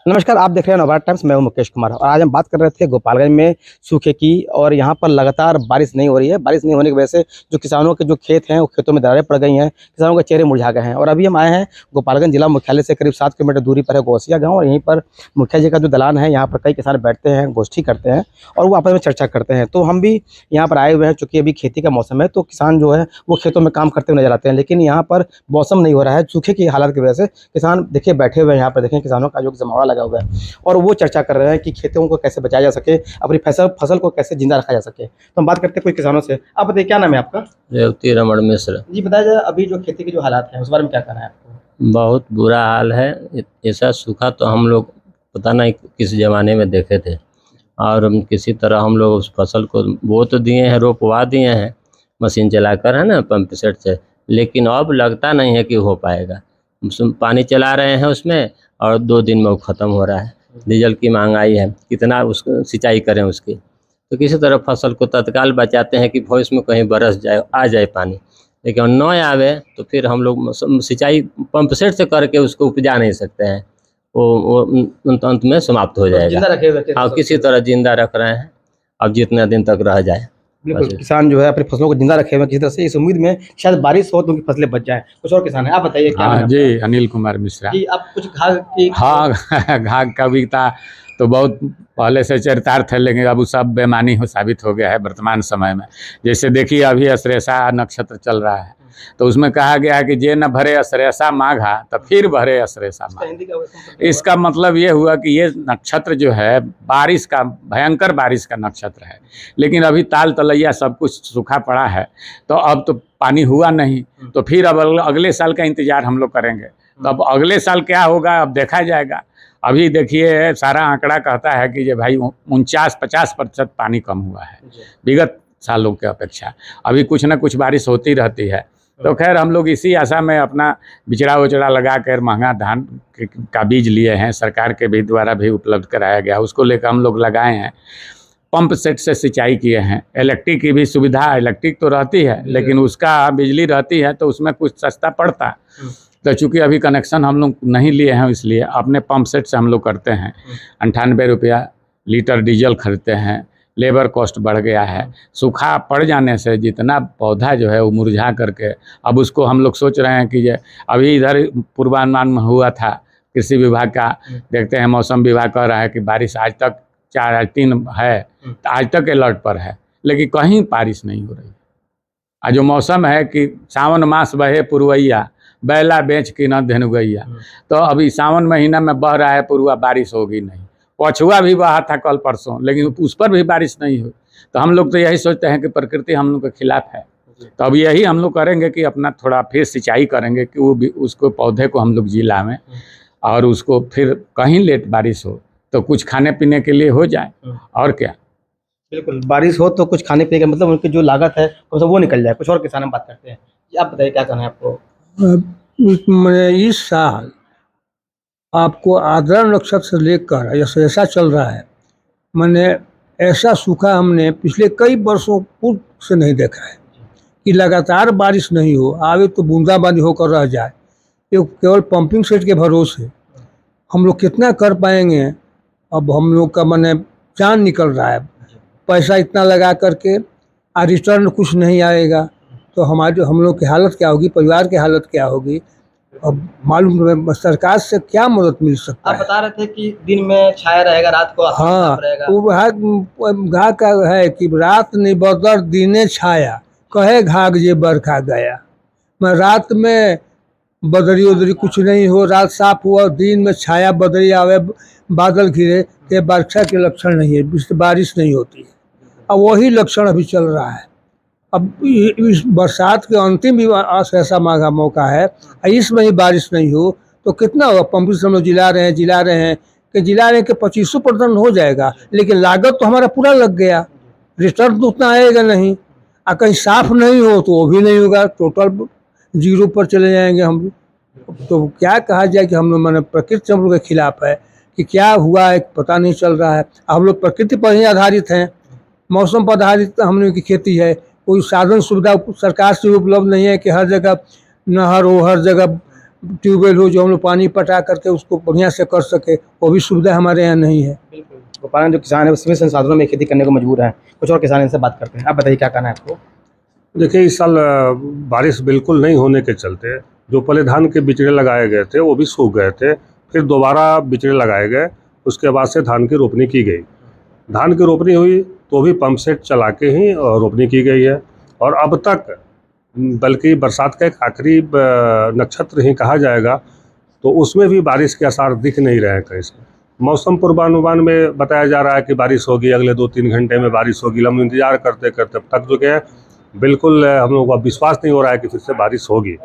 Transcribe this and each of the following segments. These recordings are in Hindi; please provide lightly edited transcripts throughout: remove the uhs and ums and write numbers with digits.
नमस्कार, आप देख रहे हैं नवभारत टाइम्स। मैं हूं मुकेश कुमार और आज हम बात कर रहे थे गोपालगंज में सूखे की। और यहां पर लगातार बारिश नहीं हो रही है। बारिश नहीं होने की वजह से जो किसानों के जो खेत हैं वो खेतों में दरारें पड़ गई हैं, किसानों के चेहरे मुरझा गए हैं। और अभी हम आए हैं गोपालगंज जिला मुख्यालय से करीब 7 किलोमीटर दूरी पर है गौसिया गाँव। और यहीं पर मुखिया जी का जो दलान है, यहाँ पर कई किसान बैठते हैं, गोष्ठी करते हैं और वो आपस में चर्चा करते हैं। तो हम भी यहाँ पर आए हुए हैं, चूँकि अभी खेती का मौसम है तो किसान जो है वो खेतों में काम करते हुए नजर आते हैं। लेकिन यहाँ पर मौसम नहीं हो रहा है, सूखे की हालत की वजह से किसान देखिए बैठे हुए हैं। यहाँ पर देखें किसानों का जो जमावड़ा लगा हुआ है और वो चर्चा कर रहे हैं कि खेतों को कैसे बचाया जा सके, अपनी फसल को कैसे जिंदा रखा जा सके। तो हम बात करते हैं कुछ किसानों से। आप बताइए, क्या नाम है आपका? रेवती रमण मिश्र। जी बताया जाए, अभी जो खेती के जो हालात हैं उस बारे में क्या कहना है आपको? बहुत बुरा हाल है। ऐसा सूखा तो हम लोग पता नहीं किस जमाने में देखे थे। और किसी तरह हम लोग उस फसल को बो तो दिए हैं, रोपवा दिए हैं मशीन चलाकर, है ना, पंप सेट से। लेकिन अब लगता नहीं है कि हो पाएगा। पानी चला रहे हैं उसमें और 2 दिन में वो ख़त्म हो रहा है। डीजल की महंगाई है, कितना उसको सिंचाई करें उसकी। तो किसी तरह फसल को तत्काल बचाते हैं कि भविष्य में कहीं बरस जाए, आ जाए पानी। लेकिन न आवे तो फिर हम लोग सिंचाई पंप सेट से करके उसको उपजा नहीं सकते हैं। वो अंत में समाप्त हो जाएगा। जिंदा रखे हुए थे हाँ, फसल किसी को। तरह जिंदा रख रहे हैं, अब जितना दिन तक रह जाए। बिल्कुल, बस। किसान जो है अपनी फसलों को जिंदा रखे हुए हैं किसी तरह से, इस उम्मीद में शायद बारिश हो तो उनकी फसलें बच जाएं। कुछ और किसान है, आप बताइए क्या नाम हाँ है जी, आपका? अनिल कुमार मिश्रा। जी, आप कुछ घाघ की हाँ घाघ कविता तो बहुत पहले से चरितार्थ है, लेकिन अब वो सब बेमानी हो साबित हो गया है वर्तमान समय में। जैसे देखिए, अभी अश्लेषा नक्षत्र चल रहा है तो उसमें कहा गया है कि जे न भरे अश्लेषा माघा तो फिर भरे अश्लेषा माघ। हिंदी का इसका मतलब ये हुआ कि ये नक्षत्र जो है बारिश का, भयंकर बारिश का नक्षत्र है। लेकिन अभी ताल तलैया सब कुछ सूखा पड़ा है, तो अब तो पानी हुआ नहीं, तो फिर अब अगले साल का इंतजार हम लोग करेंगे। तो अब अगले साल क्या होगा अब देखा जाएगा। अभी देखिए, सारा आंकड़ा कहता है कि ये भाई 49-50% पानी कम हुआ है विगत सालों के अपेक्षा। अभी कुछ ना कुछ बारिश होती रहती है। तो खैर, हम लोग इसी आशा में अपना बिचड़ा उचड़ा लगा कर महंगा धान का बीज लिए हैं, सरकार के भी द्वारा भी उपलब्ध कराया गया, उसको लेकर हम लोग लगाए हैं। पंप सेट से सिंचाई किए हैं। इलेक्ट्रिक की भी सुविधा, इलेक्ट्रिक तो रहती है लेकिन उसका बिजली रहती है तो उसमें कुछ सस्ता पड़ता है। तो चूँकि अभी कनेक्शन हम लोग नहीं लिए हैं, इसलिए अपने पंप सेट से हम लोग करते हैं। 98 रुपया लीटर डीजल खरीदते हैं। लेबर कॉस्ट बढ़ गया है। सूखा पड़ जाने से जितना पौधा जो है वो मुरझा करके, अब उसको हम लोग सोच रहे हैं कि ये अभी इधर पूर्वानुमान में हुआ था कृषि विभाग का, देखते हैं मौसम विभाग कह रहा है कि बारिश आज तक 4-3 है, तो आज तक अलर्ट पर है, लेकिन कहीं बारिश नहीं हो रही। आज जो मौसम है कि सावन मास बहे पुरवैया, बैला बेच के न धेनु गैया। तो अभी सावन महीना में बह रहा है पुरवा, बारिश होगी नहीं। पछुआ भी बहा था कल परसों, लेकिन उस पर भी बारिश नहीं हुई। तो हम लोग तो यही सोचते हैं कि प्रकृति हम लोग के खिलाफ है। तो अब यही हम लोग करेंगे कि अपना थोड़ा फिर सिंचाई करेंगे कि वो भी उसको पौधे को हम लोग जिलाएं और उसको फिर कहीं लेट बारिश हो तो कुछ खाने पीने के लिए हो जाए, और क्या। बिल्कुल, बारिश हो तो कुछ खाने पीने का मतलब उनकी जो लागत है तो वो निकल जाए। कुछ और किसान हम बात करते हैं। जी, आप बताइए क्या कहना है आपको? इस साल आपको आद्रा नक्षत्र से लेकर ऐसा चल रहा है। मैंने ऐसा सूखा हमने पिछले कई वर्षों पूर्व से नहीं देखा है कि लगातार बारिश नहीं हो, आवे तो बूंदाबांदी होकर रह जाए। ये केवल पंपिंग सेट के भरोसे हम लोग कितना कर पाएंगे। अब हम लोग का मैंने जान निकल रहा है, पैसा इतना लगा करके और रिटर्न कुछ नहीं आएगा तो हम लोग की हालत क्या होगी, परिवार की हालत क्या होगी। अब मालूम सरकार से क्या मदद मिल सकता आप है। बता रहे थे कि दिन में छाया रहेगा, रात को आसमान हाँ, साफ रहेगा। वो घाघ का है कि रात निबदर दिने छाया, कहे घाघ जे बरखा गया। मैं रात में बदरी उदरी कुछ नहीं हो, रात साफ हुआ, दिन में छाया बदरी आवे, बादल घिरे, ये वर्षा के लक्षण नहीं है, बारिश नहीं होती है। अब वही लक्षण अभी चल रहा है। अब इस बरसात के अंतिम भी ऐसा मांगा मौका है, इसमें ही बारिश नहीं हो तो कितना होगा। पंपिंग से हम लोग जिला रहे हैं कि 25% हो जाएगा, लेकिन लागत तो हमारा पूरा लग गया, रिटर्न तो उतना आएगा नहीं। और कहीं साफ नहीं हो तो वो भी नहीं होगा, टोटल जीरो पर चले जाएंगे हम लोग। तो क्या कहा जाए कि हम लोग मैंने प्रकृति से हम लोग के खिलाफ है कि क्या हुआ है पता नहीं चल रहा है। हम लोग प्रकृति पर ही आधारित हैं, मौसम पर आधारित हम लोग की खेती है। कोई साधन सुविधा सरकार से उपलब्ध नहीं है कि हर जगह नहर हो, हर जगह ट्यूबवेल हो जो हम लोग पानी पटा करके उसको बढ़िया से कर सके, वो भी सुविधा हमारे यहाँ नहीं है। गोपालगंज जो किसान है वो सीमित संसाधनों में खेती करने को मजबूर है। कुछ और किसान इनसे बात करते हैं। आप बताइए क्या कहना है आपको? देखिए, इस साल बारिश बिल्कुल नहीं होने के चलते जो पहले धान के बिचड़े लगाए गए थे वो भी सूख गए थे, फिर दोबारा बिचड़े लगाए गए, उसके बाद से धान की रोपनी की गई। धान की रोपनी हुई तो भी पंप सेट चला के ही रोपनी की गई है, और अब तक बल्कि बरसात का एक आखिरी नक्षत्र ही कहा जाएगा, तो उसमें भी बारिश के आसार दिख नहीं रहे हैं कहीं से। मौसम पूर्वानुमान में बताया जा रहा है कि बारिश होगी, अगले 2-3 घंटे में बारिश होगी। हम इंतजार करते करते थक चुके हैं, बिल्कुल हम लोगों को विश्वास नहीं हो रहा है कि फिर से बारिश होगी।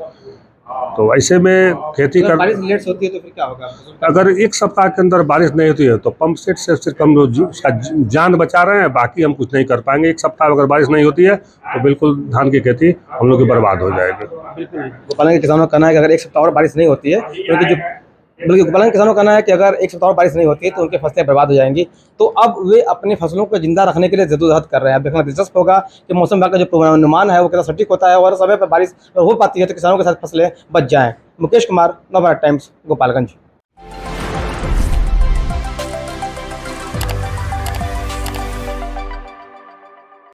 तो ऐसे में खेती अगर कर बारिश लेट से होती है तो फिर क्या होगा? अगर 1 सप्ताह के अंदर बारिश नहीं होती है तो पंप सेट से सिर्फ हम लोग उसका जान बचा रहे हैं, बाकी हम कुछ नहीं कर पाएंगे। 1 सप्ताह अगर बारिश नहीं होती है तो बिल्कुल धान की खेती हम लोग की बर्बाद हो जाएगी। गोपालगंज के किसानों का कहना है कि अगर 1 सप्ताह और बारिश नहीं होती है, क्योंकि जो बल्कि गोपालगंज के किसानों का कहना है कि अगर 1 सप्ताह और बारिश नहीं होती है तो उनकी फसलें बर्बाद हो जाएंगी। तो अब वे अपनी फसलों को जिंदा रखने के लिए जद्दोजहद कर रहे हैं। अब देखना दिलचस्प होगा कि मौसम विभाग का जो पूर्वानुमान है वो कितना सटीक होता है, और समय पर बारिश हो पाती है तो किसानों के साथ फसलें बच जाएं। मुकेश कुमार, नवभारत टाइम्स, गोपालगंज।